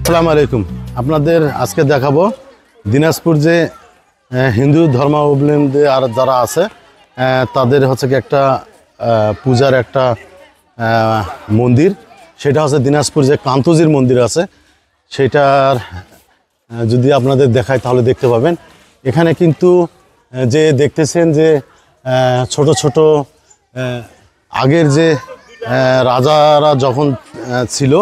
আসসালামু আলাইকুম। আপনাদের আজকে দেখাবো দিনাজপুর যে হিন্দু ধর্মাবলম্বী আর যারা আছে তাদের হচ্ছে কি একটা পূজার একটা মন্দির, সেটা হচ্ছে দিনাজপুর যে কান্তজির মন্দির আছে সেটার যদি আপনাদের দেখায় তাহলে দেখতে পাবেন। এখানে কিন্তু যে দেখতেছেন যে ছোট ছোট আগের যে রাজারা যখন ছিল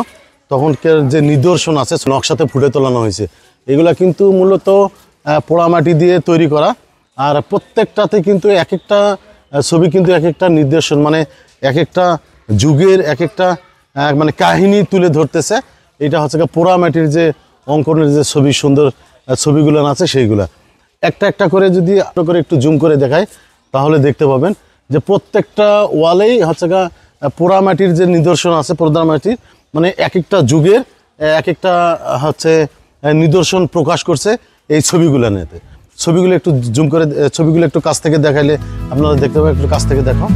তখনকার যে নিদর্শন আছে নকশাতে ফুটে তোলানো হয়েছে। এগুলা কিন্তু মূলত পোড়ামাটি দিয়ে তৈরি করা, আর প্রত্যেকটাতে কিন্তু এক একটা ছবি কিন্তু এক একটা নিদর্শন, মানে এক একটা যুগের এক একটা মানে কাহিনী তুলে ধরতেছে। এটা হচ্ছে পোড়ামাটির যে অঙ্কনের যে ছবি, সুন্দর ছবিগুলো আছে সেইগুলা একটা একটা করে যদি করে একটু জুম করে দেখায় তাহলে দেখতে পাবেন যে প্রত্যেকটা ওয়ালেই হচ্ছে পোড়ামাটির যে নিদর্শন আছে, পোড়ামাটির মানে এক একটা যুগের এক একটা হচ্ছে নিদর্শন প্রকাশ করছে এই ছবিগুলো নিয়ে। ছবিগুলো একটু জুম করে, ছবিগুলো একটু কাছ থেকে দেখাইলে আপনারা দেখতে পাবেন। একটু কাছ থেকে দেখাও।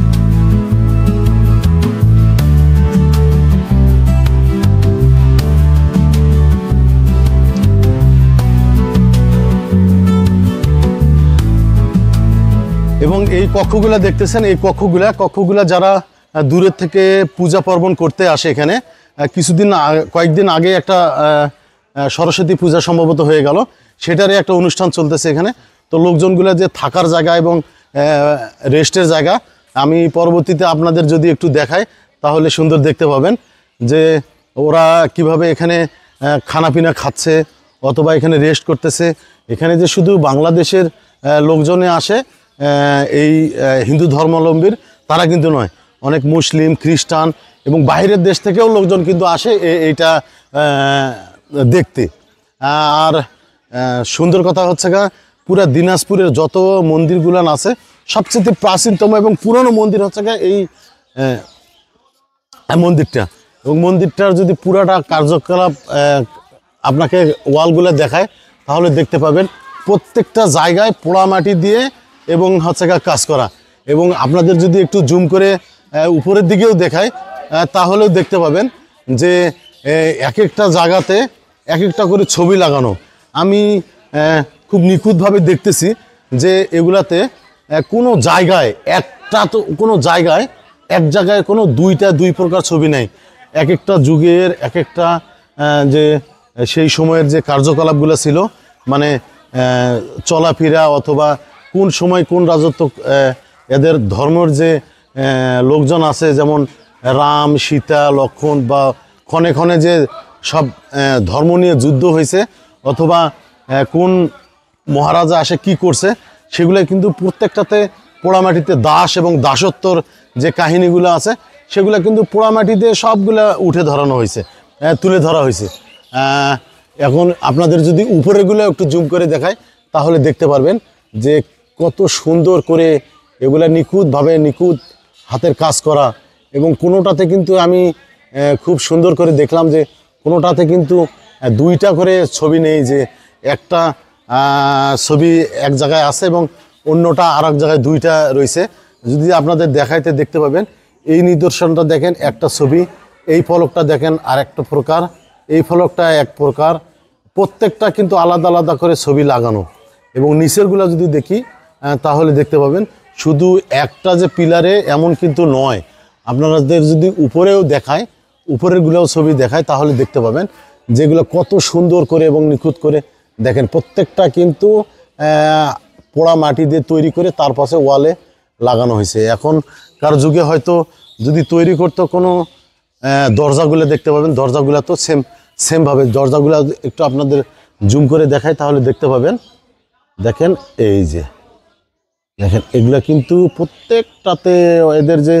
এবং এই কক্ষগুলা দেখতেছেন, এই কক্ষগুলা যারা দূরের থেকে পূজা পার্বণ করতে আসে এখানে, কয়েকদিন আগে একটা সরস্বতী পূজা সম্ভবত হয়ে গেল, সেটারই একটা অনুষ্ঠান চলতেছে এখানে। তো লোকজনগুলো যে থাকার জায়গা এবং রেস্টের জায়গা আমি পরবর্তীতে আপনাদের যদি একটু দেখাই তাহলে সুন্দর দেখতে পাবেন যে ওরা কিভাবে এখানে খানাপিনা খাচ্ছে অথবা এখানে রেস্ট করতেছে। এখানে যে শুধু বাংলাদেশের লোকজনে আসে এই হিন্দু ধর্মাবলম্বীর তারা কিন্তু নয়, অনেক মুসলিম, খ্রিস্টান এবং বাইরের দেশ থেকেও লোকজন কিন্তু আসে এইটা দেখতে। আর সুন্দর কথা হচ্ছে পুরা দিনাজপুরের যত মন্দিরগুলান আছে সবচেয়ে প্রাচীনতম এবং পুরনো মন্দির হচ্ছে এই মন্দিরটা। এবং মন্দিরটার যদি পুরাটা কার্যকলাপ আপনাকে ওয়ালগুলো দেখায় তাহলে দেখতে পাবেন প্রত্যেকটা জায়গায় পোড়ামাটি দিয়ে এবং হচ্ছে কাজ করা। এবং আপনাদের যদি একটু জুম করে উপরের দিকেও দেখায় তাহলেও দেখতে পাবেন যে এক একটা জায়গাতে এক একটা করে ছবি লাগানো। আমি খুব নিখুঁতভাবে দেখতেছি যে এগুলাতে কোনো জায়গায় এক জায়গায় কোনো দুই প্রকার ছবি নেই। এক একটা যুগের এক একটা যে সেই সময়ের যে কার্যকলাপগুলো ছিল, মানে চলাফেরা অথবা কোন সময় কোন রাজত্ব, এদের ধর্মের যে লোকজন আছে যেমন রাম, সীতা, লক্ষ্মণ বা ক্ষণে ক্ষণে যে সব ধর্ম নিয়ে যুদ্ধ হয়েছে অথবা কোন মহারাজা আসে কি করছে, সেগুলো কিন্তু প্রত্যেকটাতে পোড়ামাটিতে দাস এবং দাসত্বর যে কাহিনীগুলো আছে সেগুলো কিন্তু পোড়ামাটিতে সবগুলা তুলে ধরা হয়েছে। এখন আপনাদের যদি উপরেগুলো একটু জুম করে দেখায় তাহলে দেখতে পারবেন যে কত সুন্দর করে এগুলা নিখুঁত হাতের কাজ করা। এবং কোনোটাতে কিন্তু আমি খুব সুন্দর করে দেখলাম যে কোনোটাতে কিন্তু দুইটা করে ছবি নেই, যে একটা ছবি এক জায়গায় আছে এবং অন্যটা আর এক জায়গায় দুইটা রয়েছে। যদি আপনাদের দেখাইতে দেখতে পাবেন এই নিদর্শনটা দেখেন, একটা ছবি, এই ফলকটা দেখেন আর একটা প্রকার, এই ফলকটা এক প্রকার, প্রত্যেকটা কিন্তু আলাদা আলাদা করে ছবি লাগানো। এবং নিচেরগুলো যদি দেখি তাহলে দেখতে পাবেন শুধু একটা যে পিলারে এমন কিন্তু নয়, আপনাদের যদি উপরেও দেখায়, উপরেরগুলোও ছবি দেখায় তাহলে দেখতে পাবেন যেগুলো কত সুন্দর করে এবং নিখুঁত করে দেখেন। প্রত্যেকটা কিন্তু পোড়া মাটি দিয়ে তৈরি করে তার পাশে ওয়ালে লাগানো হয়েছে। এখনকার যুগে হয়তো যদি তৈরি করতো কোনো দরজাগুলো দেখতে পাবেন, দরজাগুলো তো সেমভাবে দরজাগুলো একটু আপনাদের জুম করে দেখায় তাহলে দেখতে পাবেন। দেখেন এই যে দেখেন এগুলা কিন্তু প্রত্যেকটাতে এদের যে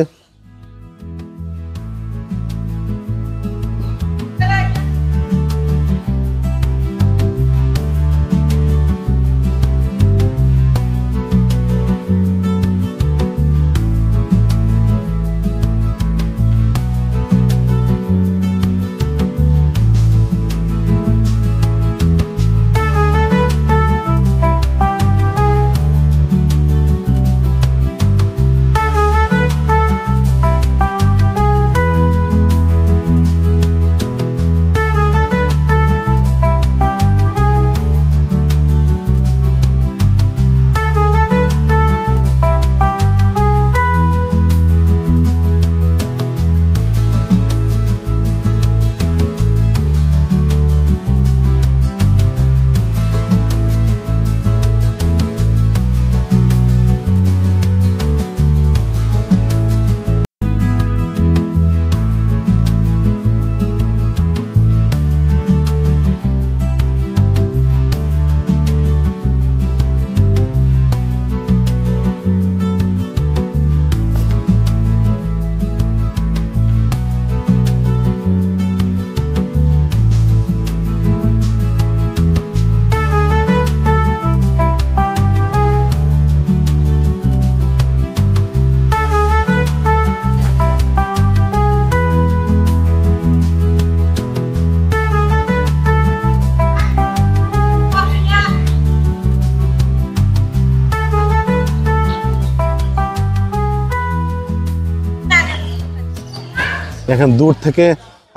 দেখেন দূর থেকে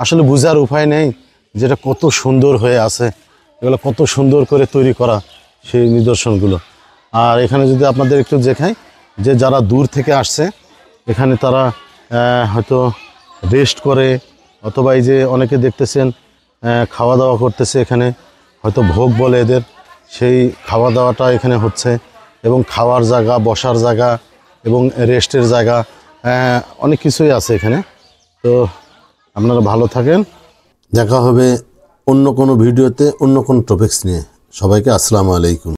আসলে বোঝার উপায় নেই যেটা কত সুন্দর হয়ে আছে, এগুলো কত সুন্দর করে তৈরি করা সেই নিদর্শনগুলো। আর এখানে যদি আপনাদের একটু দেখাই যে যারা দূর থেকে আসছে এখানে তারা হয়তো রেস্ট করে, অথবা এই যে অনেকে দেখতেছেন খাওয়া দাওয়া করতেছে এখানে, হয়তো ভোগ বলে এদের, সেই খাওয়া দাওয়াটা এখানে হচ্ছে। এবং খাওয়ার জায়গা, বসার জায়গা এবং রেস্টের জায়গা অনেক কিছুই আছে এখানে। তো আপনারা ভালো থাকেন, দেখা হবে অন্য কোনো ভিডিওতে অন্য কোনো টপিকস নিয়ে। সবাইকে আসসালামু আলাইকুম।